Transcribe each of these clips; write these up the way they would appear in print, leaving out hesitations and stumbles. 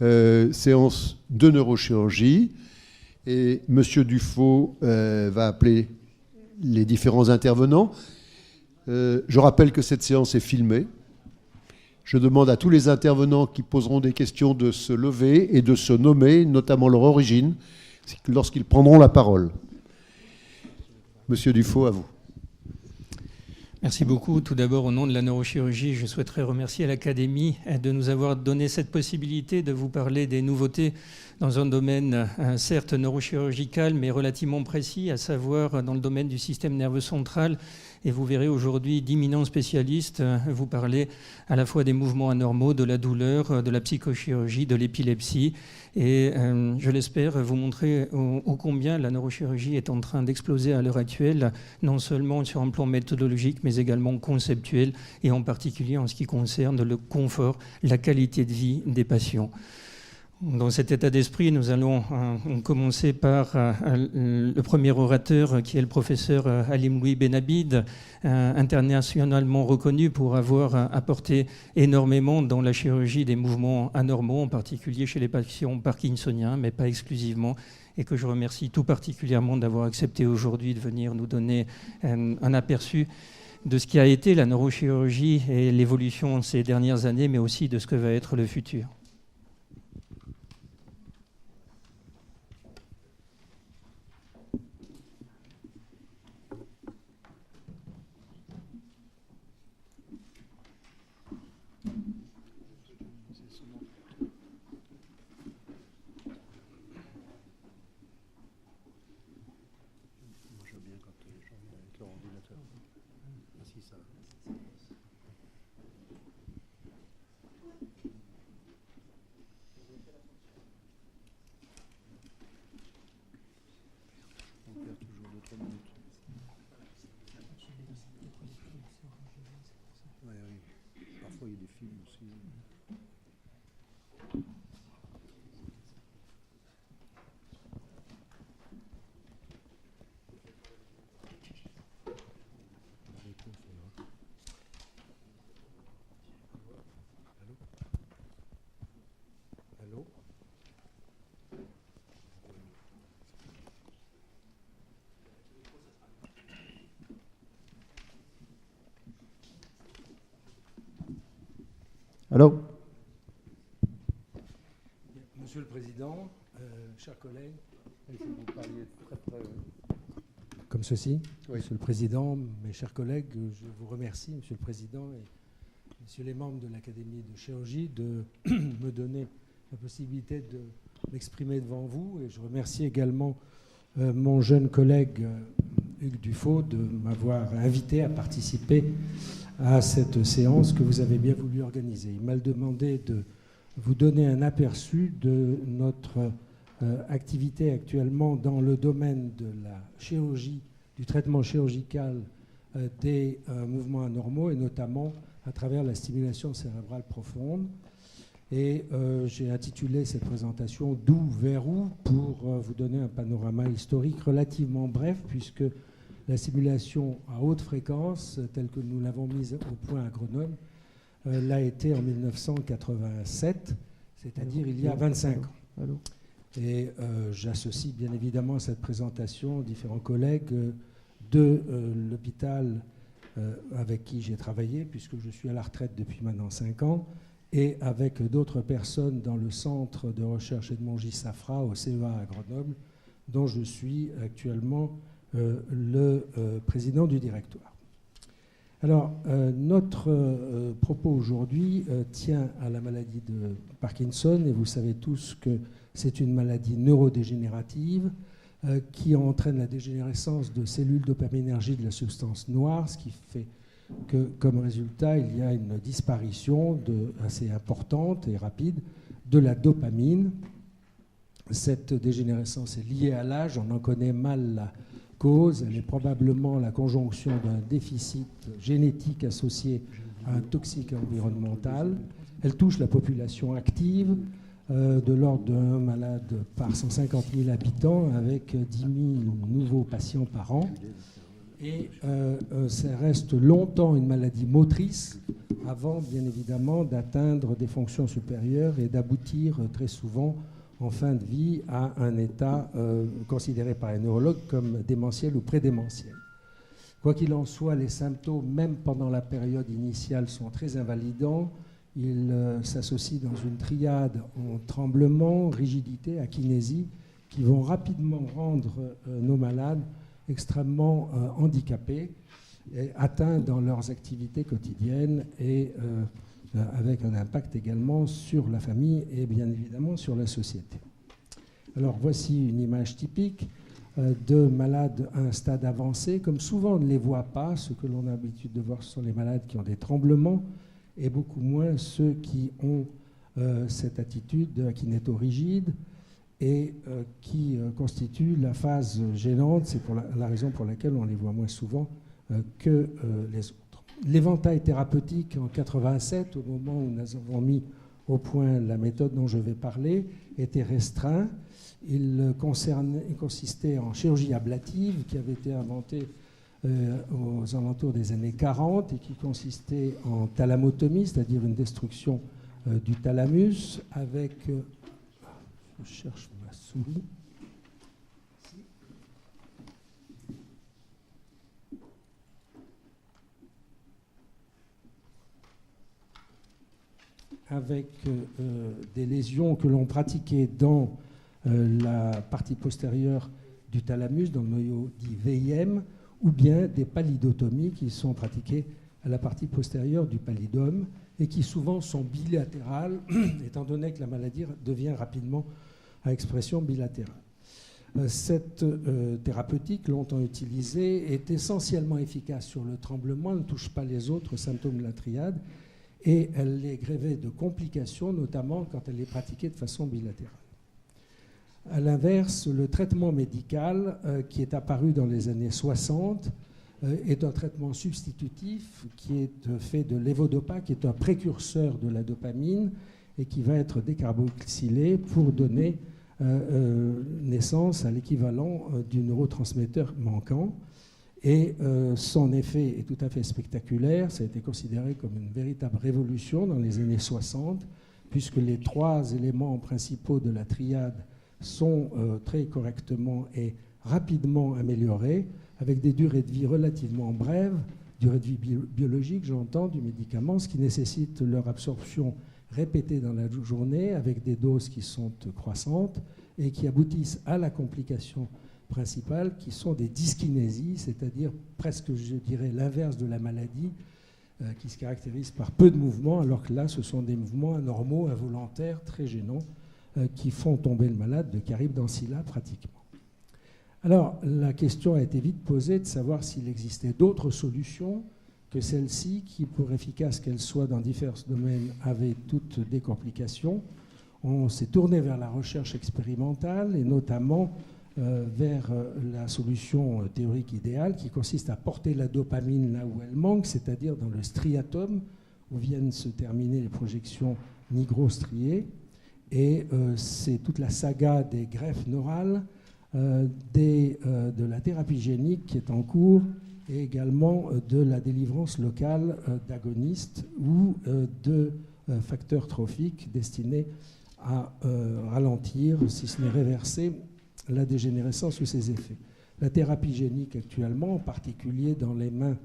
séance de neurochirurgie. Et M. Dufaux va appeler les différents intervenants. Je rappelle que cette séance est filmée. Je demande à tous les intervenants qui poseront des questions de se lever et de se nommer, notamment leur origine, lorsqu'ils prendront la parole. Monsieur Dufaux, à vous. Merci beaucoup. Tout d'abord, au nom de la neurochirurgie, je souhaiterais remercier l'Académie de nous avoir donné cette possibilité de vous parler des nouveautés dans un domaine certes neurochirurgical, mais relativement précis, à savoir dans le domaine du système nerveux central. Et vous verrez aujourd'hui d'imminents spécialistes vous parler à la fois des mouvements anormaux, de la douleur, de la psychochirurgie, de l'épilepsie. Et je l'espère vous montrer ô combien la neurochirurgie est en train d'exploser à l'heure actuelle, non seulement sur un plan méthodologique, mais également conceptuel, et en particulier en ce qui concerne le confort, la qualité de vie des patients. Dans cet état d'esprit, nous allons commencer par le premier orateur, qui est le professeur Halim Louis Benabid, internationalement reconnu pour avoir apporté énormément dans la chirurgie des mouvements anormaux, en particulier chez les patients parkinsoniens, mais pas exclusivement, et que je remercie tout particulièrement d'avoir accepté aujourd'hui de venir nous donner un aperçu de ce qui a été la neurochirurgie et l'évolution ces dernières années, mais aussi de ce que va être le futur. Allô ? Monsieur le Président, chers collègues, si vous parliez très près, comme ceci. Oui. Monsieur le Président, mes chers collègues, je vous remercie, Monsieur le Président et Messieurs les membres de l'Académie de chirurgie, de me donner la possibilité de m'exprimer devant vous. Et je remercie également mon jeune collègue Hugues Dufaux de m'avoir invité à participer à cette séance que vous avez bien voulu organiser. Il m'a demandé de vous donner un aperçu de notre activité actuellement dans le domaine de la chirurgie, du traitement chirurgical des mouvements anormaux, et notamment à travers la stimulation cérébrale profonde. Et j'ai intitulé cette présentation « D'où vers où ?», pour vous donner un panorama historique relativement bref, puisque la stimulation à haute fréquence, telle que nous l'avons mise au point à Grenoble, l'a été en 1987, c'est-à-dire il y a 25 ans. Allô. Et j'associe bien évidemment à cette présentation différents collègues de l'hôpital avec qui j'ai travaillé, puisque je suis à la retraite depuis maintenant 5 ans, et avec d'autres personnes dans le centre de recherche Edmond J. Safra au CEA à Grenoble, dont je suis actuellement le président du directoire. Alors, notre propos aujourd'hui tient à la maladie de Parkinson, et vous savez tous que c'est une maladie neurodégénérative qui entraîne la dégénérescence de cellules dopaminergiques de la substance noire, ce qui fait que, comme résultat, il y a une disparition assez importante et rapide de la dopamine. Cette dégénérescence est liée à l'âge, on en connaît mal la cause, elle est probablement la conjonction d'un déficit génétique associé à un toxique environnemental. Elle touche la population active de l'ordre d'un malade par 150 000 habitants, avec 10 000 nouveaux patients par an. Et ça reste longtemps une maladie motrice avant, bien évidemment, d'atteindre des fonctions supérieures et d'aboutir très souvent en fin de vie à un état considéré par les neurologues comme démentiel ou prédémentiel. Quoi qu'il en soit, les symptômes, même pendant la période initiale, sont très invalidants. Ils s'associent dans une triade en tremblement, rigidité, akinésie, qui vont rapidement rendre nos malades extrêmement handicapés, et atteints dans leurs activités quotidiennes et avec un impact également sur la famille et bien évidemment sur la société. Alors voici une image typique de malades à un stade avancé. Comme souvent on ne les voit pas, ce que l'on a l'habitude de voir, ce sont les malades qui ont des tremblements et beaucoup moins ceux qui ont cette attitude de akinéto-rigide et qui constitue la phase gênante. C'est la raison pour laquelle on les voit moins souvent que les autres. L'éventail thérapeutique en 87, au moment où nous avons mis au point la méthode dont je vais parler, était restreint. Il consistait en chirurgie ablative qui avait été inventée aux alentours des années 40 et qui consistait en thalamotomie, c'est-à-dire une destruction du thalamus avec... je cherche ma souris. Avec des lésions que l'on pratiquait dans la partie postérieure du thalamus, dans le noyau dit VIM, ou bien des palidotomies qui sont pratiquées à la partie postérieure du pallidum et qui souvent sont bilatérales, étant donné que la maladie devient rapidement à expression bilatérale. Cette thérapeutique, longtemps utilisée, est essentiellement efficace sur le tremblement, elle ne touche pas les autres symptômes de la triade, et elle est grevée de complications, notamment quand elle est pratiquée de façon bilatérale. À l'inverse, le traitement médical qui est apparu dans les années 60 est un traitement substitutif qui est fait de lévodopa, qui est un précurseur de la dopamine et qui va être décarboxylé pour donner naissance à l'équivalent du neurotransmetteur manquant. Et son effet est tout à fait spectaculaire. Ça a été considéré comme une véritable révolution dans les années 60, puisque les trois éléments principaux de la triade sont très correctement et rapidement améliorés, avec des durées de vie relativement brèves, durée de vie biologique, j'entends, du médicament, ce qui nécessite leur absorption répétée dans la journée, avec des doses qui sont croissantes et qui aboutissent à la complication principales qui sont des dyskinésies, c'est-à-dire presque, je dirais, l'inverse de la maladie, qui se caractérise par peu de mouvements, alors que là, ce sont des mouvements anormaux, involontaires, très gênants, qui font tomber le malade de Charybde dans Scylla pratiquement. Alors, la question a été vite posée de savoir s'il existait d'autres solutions que celles-ci, qui, pour efficaces qu'elles soient dans divers domaines, avaient toutes des complications. On s'est tourné vers la recherche expérimentale, et notamment vers la solution théorique idéale qui consiste à porter la dopamine là où elle manque, c'est-à-dire dans le striatum où viennent se terminer les projections nigrostriées. Et c'est toute la saga des greffes neurales, de la thérapie génique qui est en cours et également de la délivrance locale d'agonistes ou de facteurs trophiques destinés à ralentir, si ce n'est réverser, la dégénérescence ou ses effets. La thérapie génique actuellement, en particulier dans les mains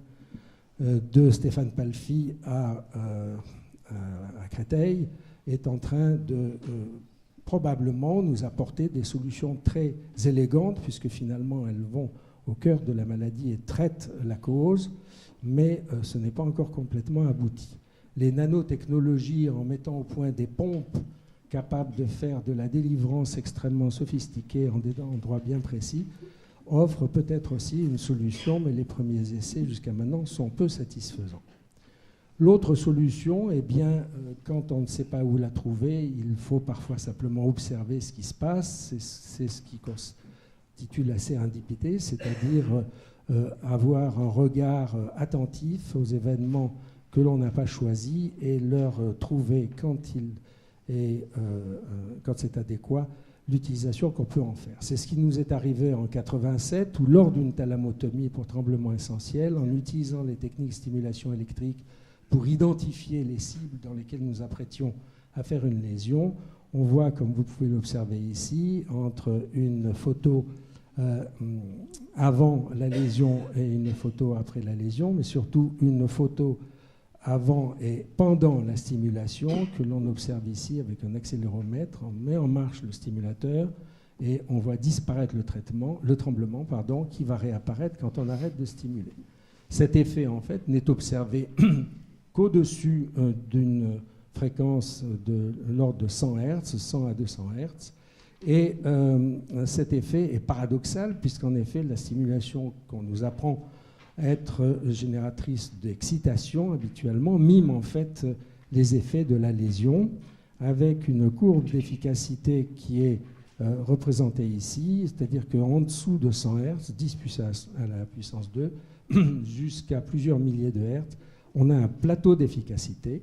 de Stéphane Palfy à Créteil, est en train de probablement nous apporter des solutions très élégantes, puisque finalement elles vont au cœur de la maladie et traitent la cause, mais ce n'est pas encore complètement abouti. Les nanotechnologies, en mettant au point des pompes capables de faire de la délivrance extrêmement sophistiquée en des endroits bien précis, offrent peut-être aussi une solution, mais les premiers essais jusqu'à maintenant sont peu satisfaisants. L'autre solution, eh bien, quand on ne sait pas où la trouver, il faut parfois simplement observer ce qui se passe. C'est ce qui constitue la sérendipité, c'est-à-dire avoir un regard attentif aux événements que l'on n'a pas choisis et leur trouver, quand c'est adéquat, l'utilisation qu'on peut en faire. C'est ce qui nous est arrivé en 87, où lors d'une thalamotomie pour tremblement essentiel, en utilisant les techniques de stimulation électrique pour identifier les cibles dans lesquelles nous apprêtions à faire une lésion, on voit, comme vous pouvez l'observer ici, entre une photo avant la lésion et une photo après la lésion, mais surtout une photo avant et pendant la stimulation que l'on observe ici avec un accéléromètre. On met en marche le stimulateur et on voit disparaître le tremblement, qui va réapparaître quand on arrête de stimuler. Cet effet, en fait, n'est observé qu'au-dessus d'une fréquence de l'ordre de 100 Hz, 100 à 200 Hz. Et cet effet est paradoxal, puisqu'en effet, la stimulation qu'on nous apprend à être génératrice d'excitation habituellement mime en fait les effets de la lésion, avec une courbe d'efficacité qui est représentée ici, c'est-à-dire qu'en dessous de 100 Hz, 10 puissance à la puissance 2, jusqu'à plusieurs milliers de Hertz, on a un plateau d'efficacité,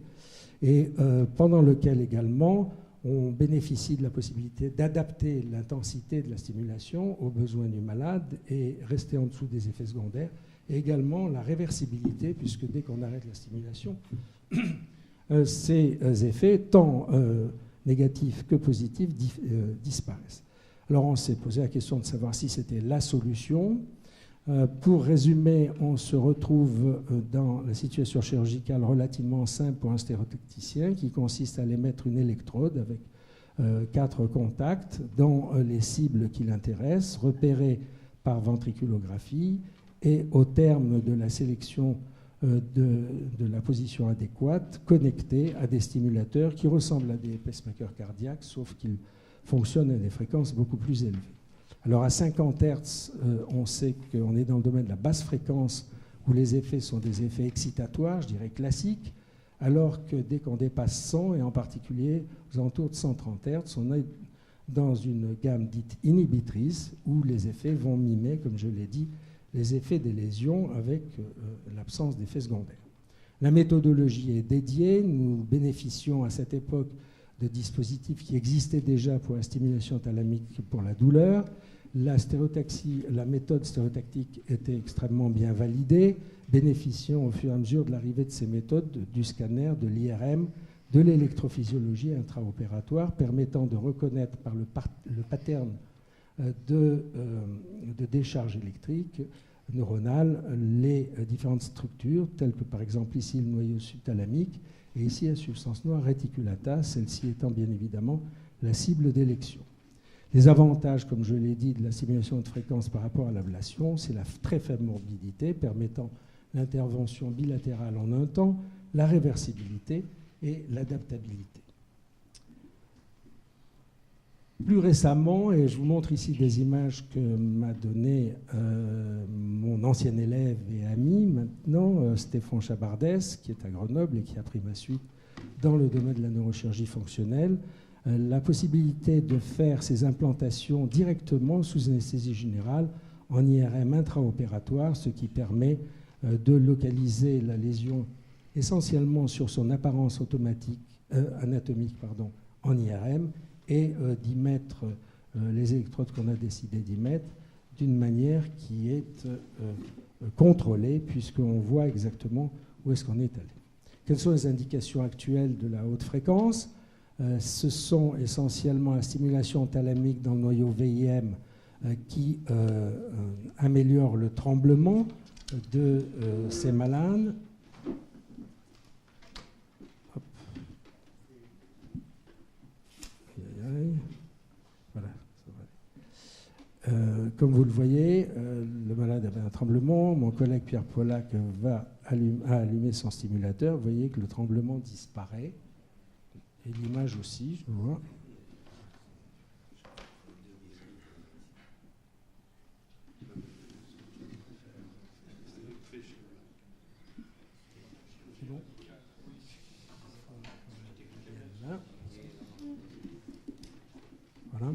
et pendant lequel également on bénéficie de la possibilité d'adapter l'intensité de la stimulation aux besoins du malade et rester en dessous des effets secondaires, et également la réversibilité, puisque dès qu'on arrête la stimulation, ces effets, tant négatifs que positifs, disparaissent. Alors on s'est posé la question de savoir si c'était la solution. Pour résumer, on se retrouve dans la situation chirurgicale relativement simple pour un stéréotacticien, qui consiste à aller mettre une électrode avec 4 contacts dans les cibles qui l'intéressent, repérées par ventriculographie, et au terme de la sélection de la position adéquate, connectés à des stimulateurs qui ressemblent à des pacemakers cardiaques, sauf qu'ils fonctionnent à des fréquences beaucoup plus élevées. Alors à 50 Hz, on sait qu'on est dans le domaine de la basse fréquence, où les effets sont des effets excitatoires, je dirais classiques, alors que dès qu'on dépasse 100, et en particulier aux alentours de 130 Hz, on est dans une gamme dite inhibitrice, où les effets vont mimer, comme je l'ai dit, les effets des lésions avec l'absence d'effets secondaires. La méthodologie est dédiée. Nous bénéficions à cette époque de dispositifs qui existaient déjà pour la stimulation thalamique pour la douleur. La méthode stéréotactique était extrêmement bien validée, bénéficiant au fur et à mesure de l'arrivée de ces méthodes du scanner, de l'IRM, de l'électrophysiologie intraopératoire, permettant de reconnaître par le pattern de décharge électrique neuronale les différentes structures, telles que par exemple ici le noyau subthalamique et ici la substance noire réticulata, celle-ci étant bien évidemment la cible d'élection. Les avantages, comme je l'ai dit, de la stimulation de fréquence par rapport à l'ablation, c'est la très faible morbidité permettant l'intervention bilatérale en un temps, la réversibilité et l'adaptabilité. Plus récemment, et je vous montre ici des images que m'a donné mon ancien élève et ami maintenant, Stéphane Chabardès, qui est à Grenoble et qui a pris ma suite dans le domaine de la neurochirurgie fonctionnelle, la possibilité de faire ces implantations directement sous anesthésie générale en IRM intraopératoire, ce qui permet de localiser la lésion essentiellement sur son apparence anatomique en IRM, et d'y mettre les électrodes qu'on a décidé d'y mettre d'une manière qui est contrôlée, puisqu'on voit exactement où est-ce qu'on est allé. Quelles sont les indications actuelles de la haute fréquence? Ce sont essentiellement la stimulation thalamique dans le noyau VIM qui améliore le tremblement de ces malades. Voilà, ça va aller. Comme vous le voyez, le malade avait un tremblement. Mon collègue Pierre Pollack a allumé son stimulateur. Vous voyez que le tremblement disparaît. Et l'image aussi, je vois. C'est bon. Voilà.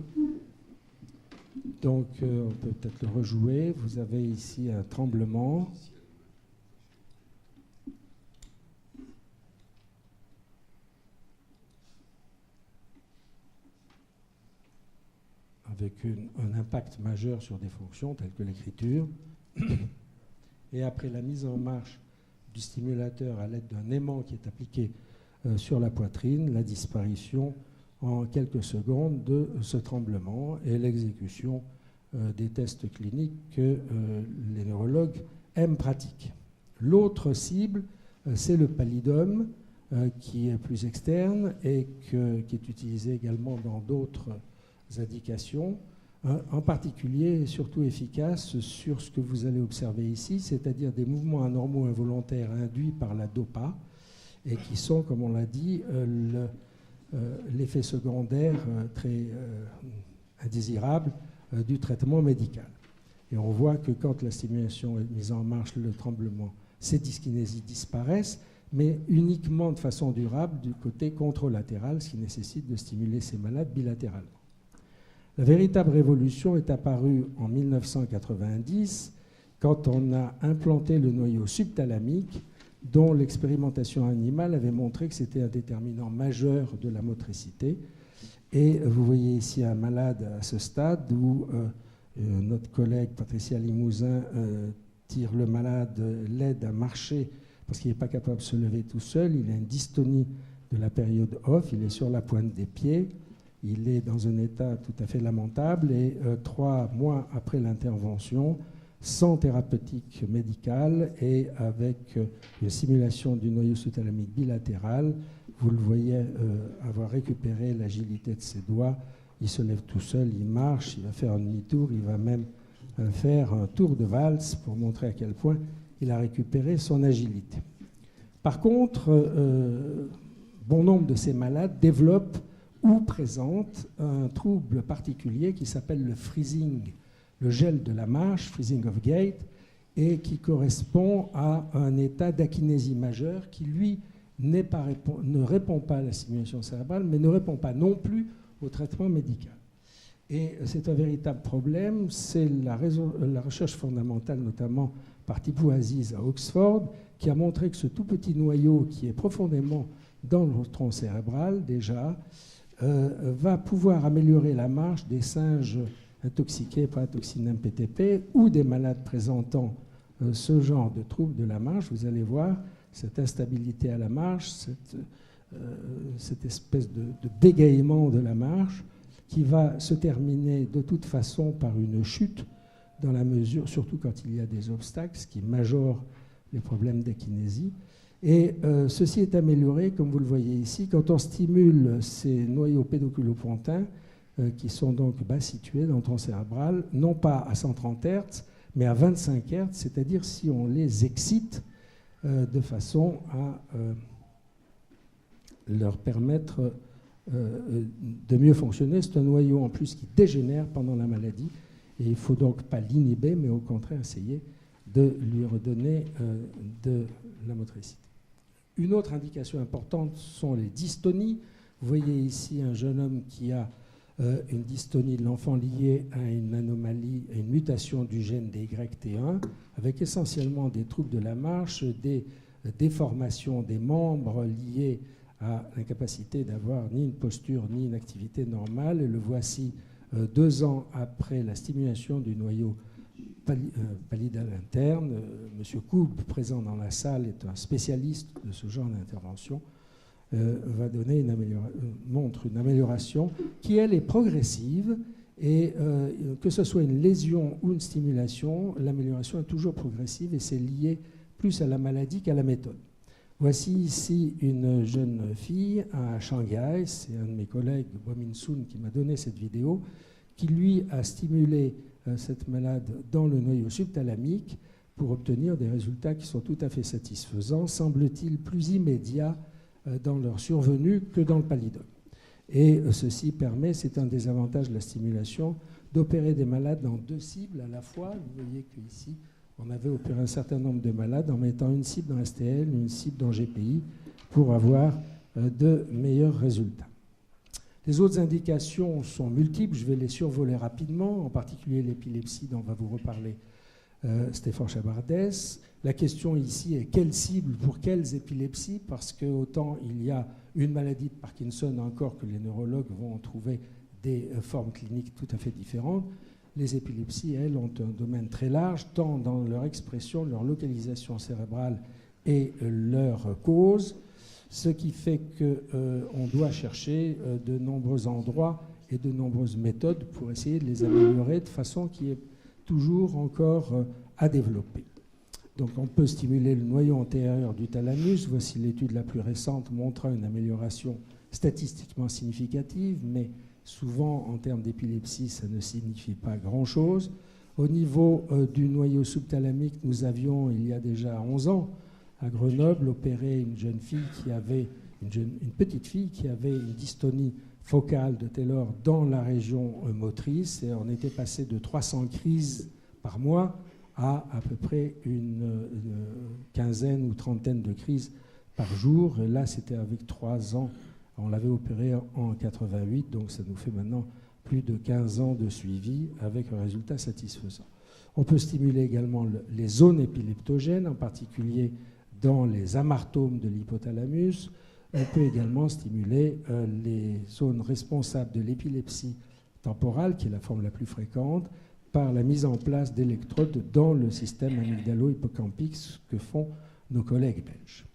Donc, on peut peut-être le rejouer. Vous avez ici un tremblement. avec un impact majeur sur des fonctions telles que l'écriture. Et après la mise en marche du stimulateur à l'aide d'un aimant qui est appliqué sur la poitrine, la disparition en quelques secondes de ce tremblement et l'exécution des tests cliniques que les neurologues aiment pratiquer. L'autre cible, c'est le pallidum, qui est plus externe et qui est utilisé également dans d'autres indications, en particulier et surtout efficace sur ce que vous allez observer ici, c'est-à-dire des mouvements anormaux involontaires induits par la DOPA et qui sont, comme on l'a dit, l'effet secondaire très indésirable du traitement médical. Et on voit que quand la stimulation est mise en marche, le tremblement, ces dyskinésies disparaissent, mais uniquement de façon durable du côté contralatéral, ce qui nécessite de stimuler ces malades bilatéralement. La véritable révolution est apparue en 1990, quand on a implanté le noyau subthalamique, dont l'expérimentation animale avait montré que c'était un déterminant majeur de la motricité. Et vous voyez ici un malade à ce stade où notre collègue Patricia Limousin tire le malade, l'aide à marcher parce qu'il n'est pas capable de se lever tout seul. Il a une dystonie de la période off, il est sur la pointe des pieds, il est dans un état tout à fait lamentable et 3 mois après l'intervention, sans thérapeutique médicale et avec une simulation du noyau sous-thalamique bilatéral, vous le voyez avoir récupéré l'agilité de ses doigts, il se lève tout seul, il marche, il va faire un demi-tour, il va même faire un tour de valse pour montrer à quel point il a récupéré son agilité. Par contre, bon nombre de ces malades développent ou présentent un trouble particulier qui s'appelle le freezing, le gel de la marche, freezing of gait, et qui correspond à un état d'akinésie majeure qui, lui, ne répond pas à la stimulation cérébrale, mais ne répond pas non plus au traitement médical. Et c'est un véritable problème, c'est la recherche fondamentale, notamment par Tipu Aziz à Oxford, qui a montré que ce tout petit noyau qui est profondément dans le tronc cérébral déjà, va pouvoir améliorer la marche des singes intoxiqués par la toxine MPTP ou des malades présentant ce genre de troubles de la marche. Vous allez voir cette instabilité à la marche, cette espèce de bégaiement de la marche qui va se terminer de toute façon par une chute dans la mesure, surtout quand il y a des obstacles, ce qui majore les problèmes d'akinésie. Et ceci est amélioré, comme vous le voyez ici, quand on stimule ces noyaux pédoculopontins qui sont donc bas situés dans le tronc cérébral, non pas à 130 Hz, mais à 25 Hz, c'est-à-dire si on les excite de façon à leur permettre de mieux fonctionner. C'est un noyau en plus qui dégénère pendant la maladie et il ne faut donc pas l'inhiber, mais au contraire essayer de lui redonner de la motricité. Une autre indication importante sont les dystonies. Vous voyez ici un jeune homme qui a une dystonie de l'enfant liée à une anomalie, à une mutation du gène DYT1, avec essentiellement des troubles de la marche, des déformations des membres liées à l'incapacité d'avoir ni une posture ni une activité normale. Et le voici 2 ans après la stimulation du noyau pallidal interne. Monsieur Koub, présent dans la salle, est un spécialiste de ce genre d'intervention, va donner montre une amélioration qui, elle, est progressive et que ce soit une lésion ou une stimulation, l'amélioration est toujours progressive et c'est lié plus à la maladie qu'à la méthode. Voici ici une jeune fille à Shanghai, c'est un de mes collègues, Bomin Soon, qui m'a donné cette vidéo, qui lui a stimulé cette malade dans le noyau subthalamique pour obtenir des résultats qui sont tout à fait satisfaisants, semble-t-il plus immédiats dans leur survenue que dans le pallidum. Et ceci permet, c'est un des avantages de la stimulation, d'opérer des malades dans 2 cibles à la fois. Vous voyez qu'ici, on avait opéré un certain nombre de malades en mettant une cible dans STL, une cible dans GPI, pour avoir de meilleurs résultats. Les autres indications sont multiples, je vais les survoler rapidement, en particulier l'épilepsie dont va vous reparler Stéphane Chabardès. La question ici est quelle cible pour quelles épilepsies, parce que autant il y a une maladie de Parkinson encore que les neurologues vont en trouver des formes cliniques tout à fait différentes. Les épilepsies, elles, ont un domaine très large, tant dans leur expression, leur localisation cérébrale et leur cause, ce qui fait qu'on doit chercher de nombreux endroits et de nombreuses méthodes pour essayer de les améliorer de façon qui est toujours encore à développer. Donc on peut stimuler le noyau antérieur du thalamus. Voici l'étude la plus récente montrant une amélioration statistiquement significative, mais souvent en termes d'épilepsie, ça ne signifie pas grand-chose. Au niveau du noyau subthalamique, nous avions, il y a déjà 11 ans, à Grenoble, opéré une jeune fille qui avait, une petite fille qui avait une dystonie focale de Taylor dans la région motrice, et on était passé de 300 crises par mois à peu près une quinzaine ou trentaine de crises par jour. Et là, c'était avec 3 ans. On l'avait opéré en 88, donc ça nous fait maintenant plus de 15 ans de suivi avec un résultat satisfaisant. On peut stimuler également les zones épileptogènes, en particulier dans les amartomes de l'hypothalamus. On peut également stimuler les zones responsables de l'épilepsie temporale, qui est la forme la plus fréquente, par la mise en place d'électrodes dans le système amygdalo-hippocampique, ce que font nos collègues belges.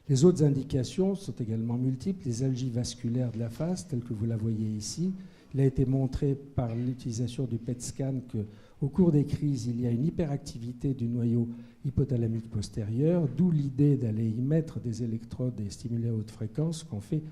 Les autres indications sont également multiples. Les algies vasculaires de la face, telles que vous la voyez ici. Il a été montré par l'utilisation du PET scan qu'au cours des crises, il y a une hyperactivité du noyau hypothalamique postérieur, d'où l'idée d'aller y mettre des électrodes et stimuler à haute fréquence, qu'ont fait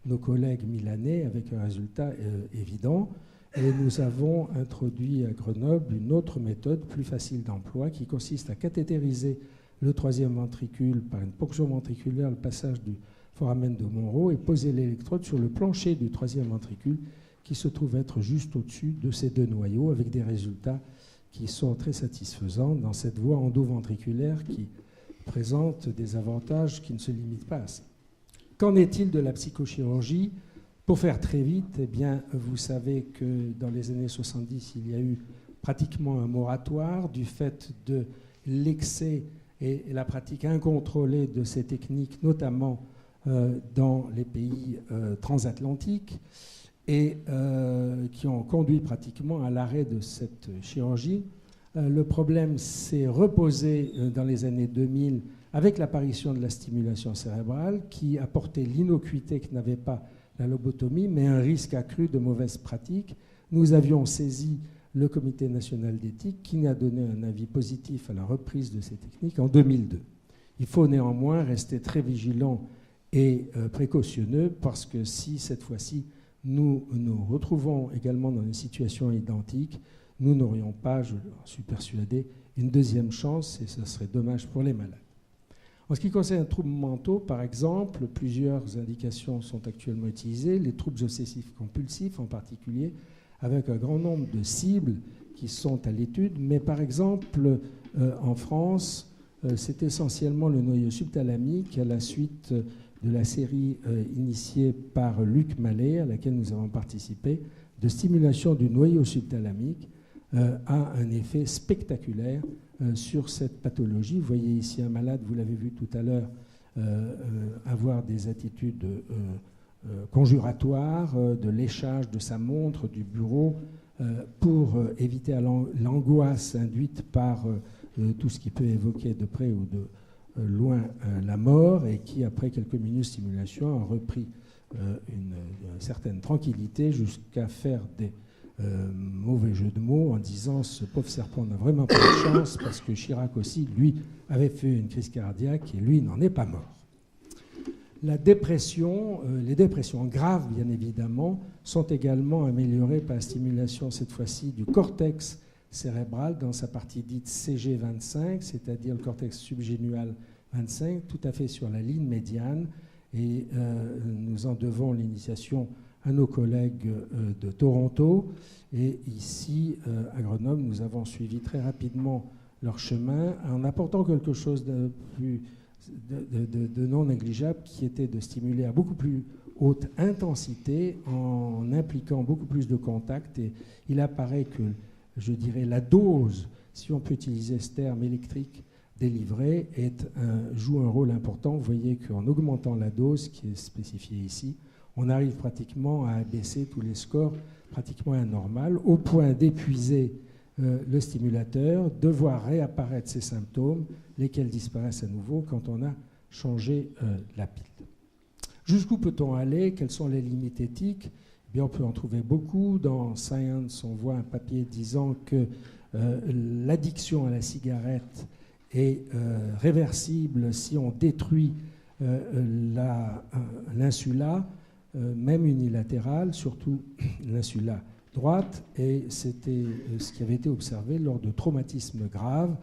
nos collègues milanais avec un résultat évident. Et nous avons introduit à Grenoble une autre méthode plus facile d'emploi qui consiste à cathétériser le troisième ventricule par une ponction ventriculaire, le passage du foramen de Monro, et poser l'électrode sur le plancher du troisième ventricule qui se trouve être juste au-dessus de ces deux noyaux, avec des résultats qui sont très satisfaisants dans cette voie endoventriculaire qui présente des avantages qui ne se limitent pas à ça. Qu'en est-il de la psychochirurgie ? Pour faire très vite, eh bien, vous savez que dans les années 70, il y a eu pratiquement un moratoire du fait de l'excès et la pratique incontrôlée de ces techniques, notamment dans les pays transatlantiques, et qui ont conduit pratiquement à l'arrêt de cette chirurgie. Le problème s'est reposé dans les années 2000 avec l'apparition de la stimulation cérébrale qui apportait l'innocuité que n'avait pas la lobotomie, mais un risque accru de mauvaises pratiques. Nous avions saisi le Comité national d'éthique qui a donné un avis positif à la reprise de ces techniques en 2002. Il faut néanmoins rester très vigilant et précautionneux parce que si cette fois-ci nous nous retrouvons également dans une situation identique, nous n'aurions pas, je suis persuadé, une deuxième chance et ce serait dommage pour les malades. En ce qui concerne les troubles mentaux, par exemple, plusieurs indications sont actuellement utilisées, les troubles obsessifs compulsifs en particulier, avec un grand nombre de cibles qui sont à l'étude, mais par exemple, en France, c'est essentiellement le noyau subthalamique à la suite de la série initiée par Luc Mallet, à laquelle nous avons participé, de stimulation du noyau subthalamique a un effet spectaculaire sur cette pathologie. Vous voyez ici un malade, vous l'avez vu tout à l'heure, avoir des attitudes conjuratoires, de léchage de sa montre, du bureau, pour éviter l'angoisse induite par tout ce qui peut évoquer de près ou de loin la mort, et qui, après quelques minutes de stimulation, a repris une certaine tranquillité jusqu'à faire des mauvais jeux de mots en disant ce pauvre serpent n'a vraiment pas de chance parce que Chirac aussi, lui, avait fait une crise cardiaque et lui n'en est pas mort. La dépression, les dépressions graves, bien évidemment, sont également améliorées par la stimulation, cette fois-ci, du cortex cérébral dans sa partie dite CG25, c'est-à-dire le cortex subgénual 25, tout à fait sur la ligne médiane. Et nous en devons l'initiation à nos collègues de Toronto. Et ici, à Grenoble, nous avons suivi très rapidement leur chemin en apportant quelque chose de non négligeable, qui était de stimuler à beaucoup plus haute intensité en impliquant beaucoup plus de contacts. Et il apparaît que, je dirais, la dose, si on peut utiliser ce terme électrique, délivrée joue un rôle important. Vous voyez qu'en augmentant la dose, qui est spécifiée ici, on arrive pratiquement à abaisser tous les scores pratiquement anormal, au point d'épuiser le stimulateur, de voir réapparaître ces symptômes, lesquels disparaissent à nouveau quand on a changé la pile. Jusqu'où peut-on aller? Quelles sont les limites éthiques? Eh bien, on peut en trouver beaucoup. Dans Science, on voit un papier disant que l'addiction à la cigarette est réversible si on détruit l'insula, même unilatérale, surtout l'insula droite, et c'était ce qui avait été observé lors de traumatismes graves,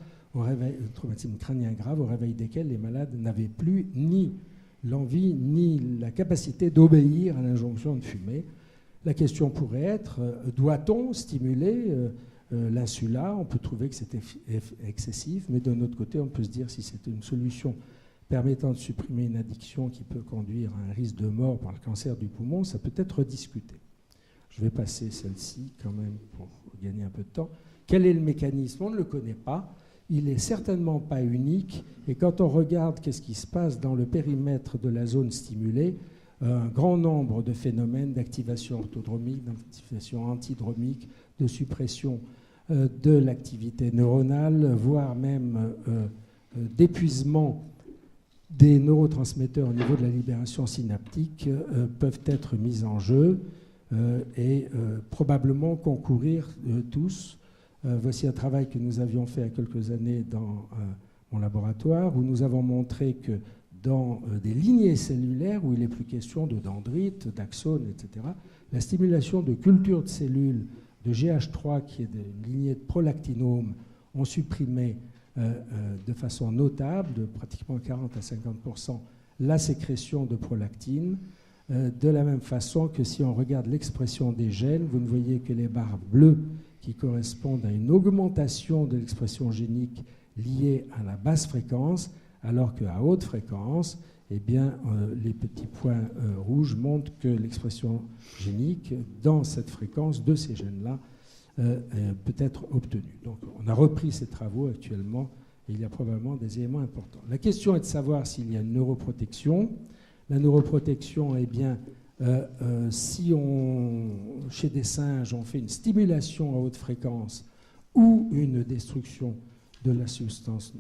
traumatismes crâniens graves, au réveil desquels les malades n'avaient plus ni l'envie ni la capacité d'obéir à l'injonction de fumer. La question pourrait être, doit-on stimuler l'insula? On peut trouver que c'est excessif, mais d'un autre côté, on peut se dire si c'est une solution permettant de supprimer une addiction qui peut conduire à un risque de mort par le cancer du poumon, ça peut être discuté. Je vais passer celle-ci quand même pour gagner un peu de temps. Quel est le mécanisme? On ne le connaît pas. Il n'est certainement pas unique. Et quand on regarde qu'est-ce qui se passe dans le périmètre de la zone stimulée, un grand nombre de phénomènes d'activation orthodromique, d'activation antidromique, de suppression de l'activité neuronale, voire même d'épuisement des neurotransmetteurs au niveau de la libération synaptique peuvent être mis en jeu et probablement concourir tous. Voici un travail que nous avions fait il y a quelques années dans mon laboratoire où nous avons montré que dans des lignées cellulaires où il est plus question de dendrites, d'axones, etc., la stimulation de culture de cellules de GH3, qui est une lignée de prolactinome, ont supprimé de façon notable, de pratiquement 40 à 50%, la sécrétion de prolactine. De la même façon que si on regarde l'expression des gènes, vous ne voyez que les barres bleues qui correspondent à une augmentation de l'expression génique liée à la basse fréquence, alors qu'à haute fréquence, eh bien, les petits points rouges montrent que l'expression génique dans cette fréquence de ces gènes-là peut être obtenue. Donc on a repris ces travaux actuellement et il y a probablement des éléments importants. La question est de savoir s'il y a une neuroprotection. La neuroprotection, eh bien, si chez des singes, on fait une stimulation à haute fréquence ou une destruction de la substance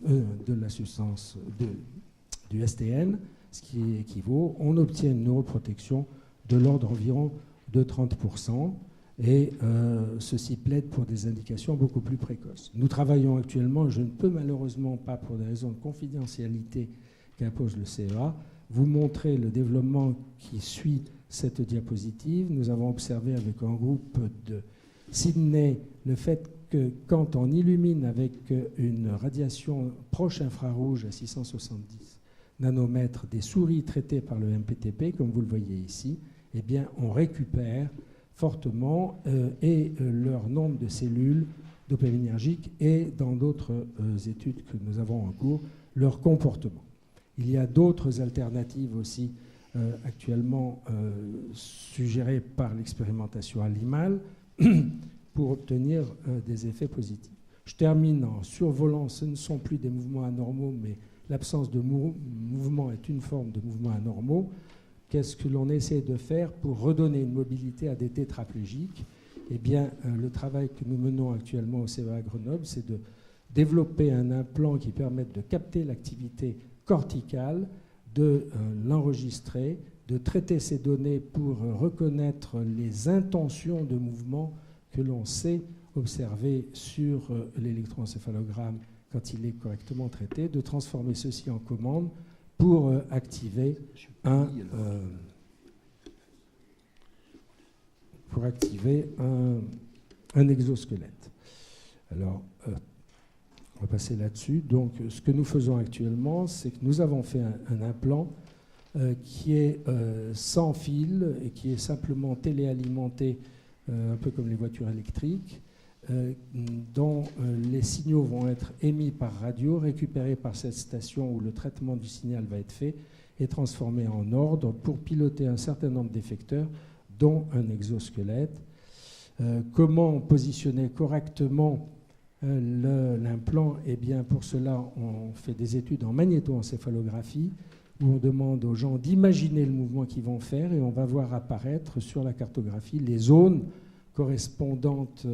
du STN, ce qui équivaut, on obtient une neuroprotection de l'ordre environ de 30%, et ceci plaide pour des indications beaucoup plus précoces. Nous travaillons actuellement, je ne peux malheureusement pas, pour des raisons de confidentialité qu'impose le CEA, vous montrer le développement qui suit cette diapositive. Nous avons observé avec un groupe de Sydney le fait que quand on illumine avec une radiation proche infrarouge à 670 nanomètres des souris traitées par le MPTP, comme vous le voyez ici, eh bien, on récupère fortement et leur nombre de cellules dopaminergiques et dans d'autres études que nous avons en cours, leur comportement. Il y a d'autres alternatives aussi actuellement suggérées par l'expérimentation animale pour obtenir des effets positifs. Je termine en survolant, ce ne sont plus des mouvements anormaux, mais l'absence de mouvement est une forme de mouvement anormaux. Qu'est-ce que l'on essaie de faire pour redonner une mobilité à des tétraplégiques? Eh bien, le travail que nous menons actuellement au CEA Grenoble, c'est de développer un implant qui permette de capter l'activité corticale, de l'enregistrer, de traiter ces données pour reconnaître les intentions de mouvement que l'on sait observer sur l'électroencéphalogramme quand il est correctement traité, de transformer ceci en commande pour activer un exosquelette. Alors, on va passer là-dessus. Donc, ce que nous faisons actuellement, c'est que nous avons fait un implant qui est sans fil et qui est simplement téléalimenté, un peu comme les voitures électriques, dont les signaux vont être émis par radio, récupérés par cette station où le traitement du signal va être fait et transformé en ordre pour piloter un certain nombre d'effecteurs, dont un exosquelette. Comment positionner correctement l'implant? Eh bien, pour cela, on fait des études en magnétoencéphalographie où on demande aux gens d'imaginer le mouvement qu'ils vont faire et on va voir apparaître sur la cartographie les zones correspondante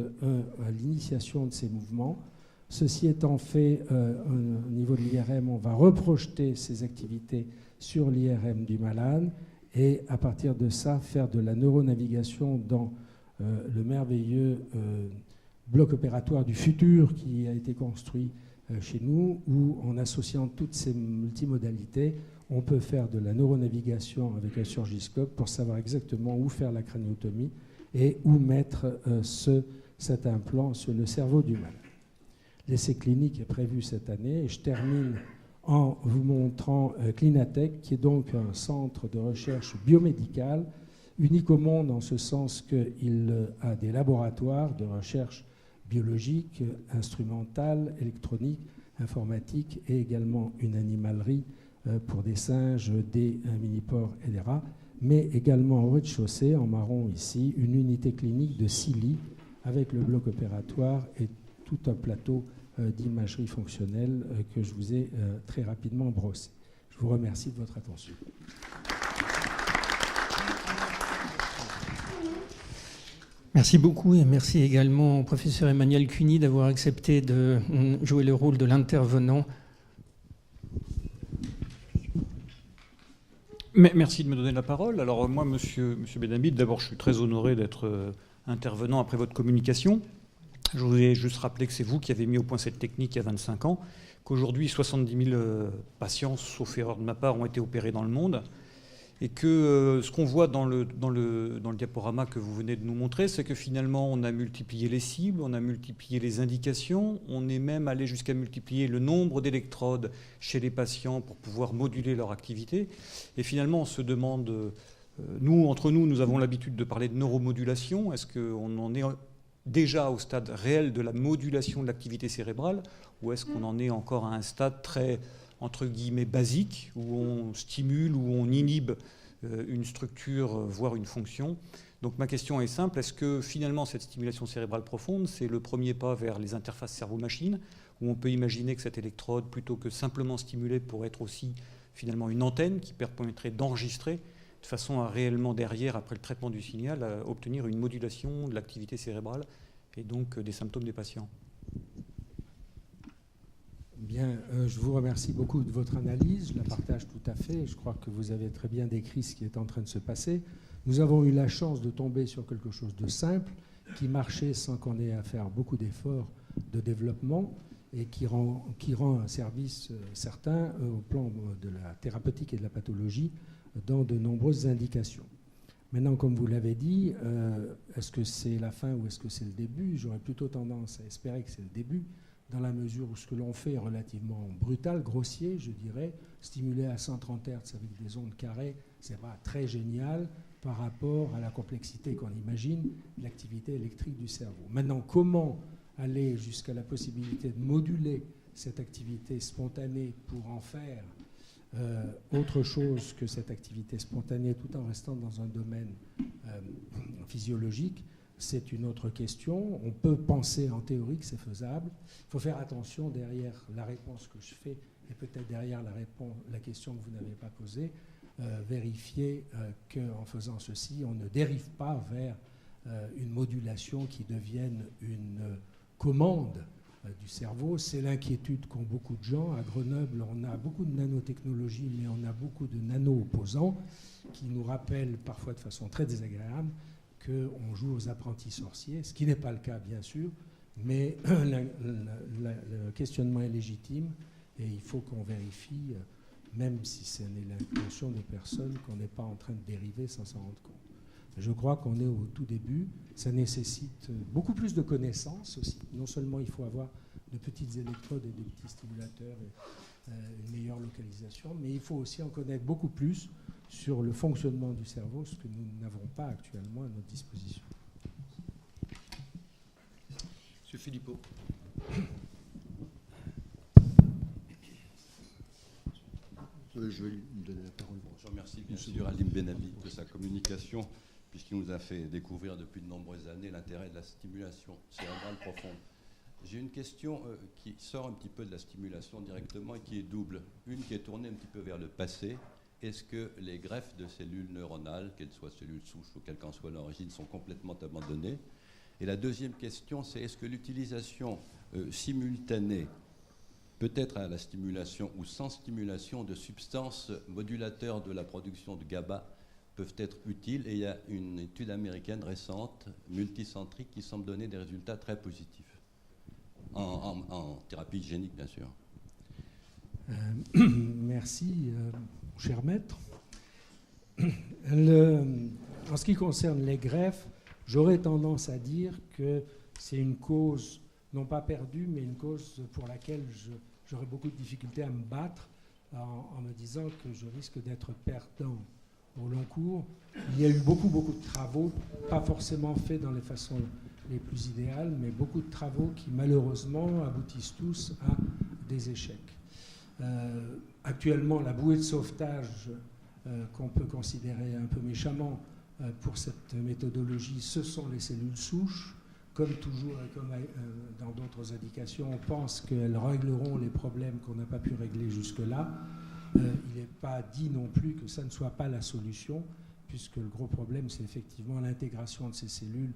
à l'initiation de ces mouvements. Ceci étant fait, au niveau de l'IRM, on va reprojeter ces activités sur l'IRM du malade et à partir de ça, faire de la neuronavigation dans le merveilleux bloc opératoire du futur qui a été construit chez nous, où en associant toutes ces multimodalités, on peut faire de la neuronavigation avec un surgiscope pour savoir exactement où faire la craniotomie et où mettre cet implant sur le cerveau du malade. L'essai clinique est prévu cette année et je termine en vous montrant Clinatech, qui est donc un centre de recherche biomédicale, unique au monde en ce sens qu'il a des laboratoires de recherche biologique, instrumentale, électronique, informatique et également une animalerie pour des singes, des mini-porcs et des rats, mais également au rez-de-chaussée, en marron ici, une unité clinique de 6 lits avec le bloc opératoire et tout un plateau d'imagerie fonctionnelle que je vous ai très rapidement brossé. Je vous remercie de votre attention. Merci beaucoup et merci également au professeur Emmanuel Cuny d'avoir accepté de jouer le rôle de l'intervenant. Merci de me donner la parole. Alors moi, monsieur Benhamid, d'abord je suis très honoré d'être intervenant après votre communication. Je voudrais juste rappeler que c'est vous qui avez mis au point cette technique il y a 25 ans, qu'aujourd'hui 70 000 patients, sauf erreur de ma part, ont été opérés dans le monde, et que ce qu'on voit dans le diaporama que vous venez de nous montrer, c'est que finalement on a multiplié les cibles, on a multiplié les indications, on est même allé jusqu'à multiplier le nombre d'électrodes chez les patients pour pouvoir moduler leur activité. Et finalement on se demande, entre nous, nous avons l'habitude de parler de neuromodulation, est-ce qu'on en est déjà au stade réel de la modulation de l'activité cérébrale, ou est-ce qu'on en est encore à un stade très, entre guillemets, basique, où on stimule, où on inhibe une structure, voire une fonction? Donc ma question est simple, est-ce que finalement cette stimulation cérébrale profonde, c'est le premier pas vers les interfaces cerveau-machine, où on peut imaginer que cette électrode, plutôt que simplement stimuler, pourrait être aussi finalement une antenne qui permettrait d'enregistrer de façon à réellement derrière, après le traitement du signal, à obtenir une modulation de l'activité cérébrale et donc des symptômes des patients? Bien, je vous remercie beaucoup de votre analyse, je la partage tout à fait, je crois que vous avez très bien décrit ce qui est en train de se passer. Nous avons eu la chance de tomber sur quelque chose de simple, qui marchait sans qu'on ait à faire beaucoup d'efforts de développement et qui rend un service certain au plan de la thérapeutique et de la pathologie dans de nombreuses indications. Maintenant, comme vous l'avez dit, est-ce que c'est la fin ou est-ce que c'est le début? J'aurais plutôt tendance à espérer que c'est le début, dans la mesure où ce que l'on fait est relativement brutal, grossier, je dirais. Stimuler à 130 Hz avec des ondes carrées, c'est pas très génial par rapport à la complexité qu'on imagine de l'activité électrique du cerveau. Maintenant, comment aller jusqu'à la possibilité de moduler cette activité spontanée pour en faire autre chose que cette activité spontanée tout en restant dans un domaine physiologique, c'est une autre question. On peut penser en théorie que c'est faisable. Il faut faire attention derrière la réponse que je fais et peut-être derrière la question que vous n'avez pas posée, vérifier qu'en faisant ceci, on ne dérive pas vers une modulation qui devienne une commande du cerveau. C'est l'inquiétude qu'ont beaucoup de gens. À Grenoble, on a beaucoup de nanotechnologie, mais on a beaucoup de nano-opposants qui nous rappellent parfois de façon très désagréable qu'on joue aux apprentis sorciers, ce qui n'est pas le cas, bien sûr, mais le questionnement est légitime et il faut qu'on vérifie, même si ce n'est l'intention de personne, qu'on n'est pas en train de dériver sans s'en rendre compte. Je crois qu'on est au tout début. Ça nécessite beaucoup plus de connaissances aussi. Non seulement il faut avoir de petites électrodes et des petits stimulateurs et une meilleure localisation, mais il faut aussi en connaître beaucoup plus sur le fonctionnement du cerveau, ce que nous n'avons pas actuellement à notre disposition. Monsieur Philippot. Je vais lui donner la parole. Je remercie bien sûr Alim Benhamid de sa communication, puisqu'il nous a fait découvrir depuis de nombreuses années l'intérêt de la stimulation cérébrale profonde. J'ai une question qui sort un petit peu de la stimulation directement et qui est double. Une qui est tournée un petit peu vers le passé. Est-ce que les greffes de cellules neuronales, qu'elles soient cellules souches ou quelle qu'en soit l'origine, sont complètement abandonnées? Et la deuxième question, c'est est-ce que l'utilisation simultanée, peut-être à la stimulation ou sans stimulation, de substances modulateurs de la production de GABA peuvent être utiles? Et il y a une étude américaine récente, multicentrique, qui semble donner des résultats très positifs, en thérapie hygiénique, bien sûr. Merci, mon cher maître. En ce qui concerne les greffes, j'aurais tendance à dire que c'est une cause, non pas perdue, mais une cause pour laquelle j'aurais beaucoup de difficultés à me battre en me disant que je risque d'être perdant au long cours. Il y a eu beaucoup de travaux, pas forcément faits dans les façons les plus idéales, mais beaucoup de travaux qui malheureusement aboutissent tous à des échecs. Actuellement, la bouée de sauvetage qu'on peut considérer un peu méchamment pour cette méthodologie, ce sont les cellules souches. Comme toujours, comme dans d'autres indications, on pense qu'elles régleront les problèmes qu'on n'a pas pu régler jusque-là. Il n'est pas dit non plus que ça ne soit pas la solution, puisque le gros problème, c'est effectivement l'intégration de ces cellules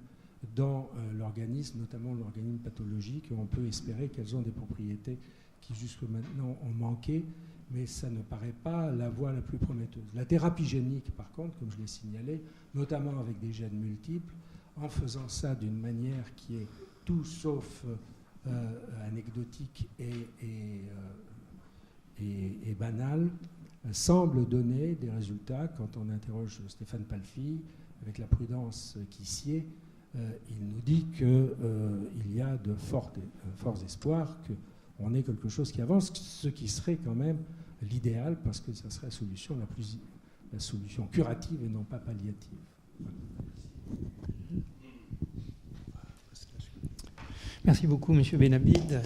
dans l'organisme, notamment l'organisme pathologique. On peut espérer qu'elles ont des propriétés qui jusque maintenant ont manqué, mais ça ne paraît pas la voie la plus prometteuse. La thérapie génique, par contre, comme je l'ai signalé, notamment avec des gènes multiples, en faisant ça d'une manière qui est tout sauf anecdotique et banale, semble donner des résultats. Quand on interroge Stéphane Palfy, avec la prudence qui sied, il nous dit qu'il y a de forts espoirs qu'on ait quelque chose qui avance, ce qui serait quand même l'idéal, parce que ça serait la solution curative et non pas palliative. Voilà. Merci beaucoup, M. Benabid.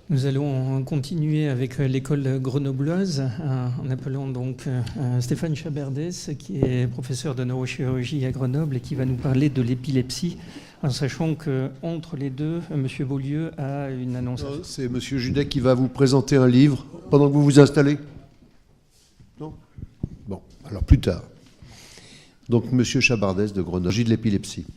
Nous allons continuer avec l'école grenobloise en appelant donc Stéphane Chaberdès, qui est professeur de neurochirurgie à Grenoble et qui va nous parler de l'épilepsie, en sachant qu'entre les deux, M. Beaulieu a une annonce. C'est M. Judet qui va vous présenter un livre pendant que vous vous installez. Non ? Bon, alors plus tard. Donc M. Chabardès de Grenoble, de l'épilepsie.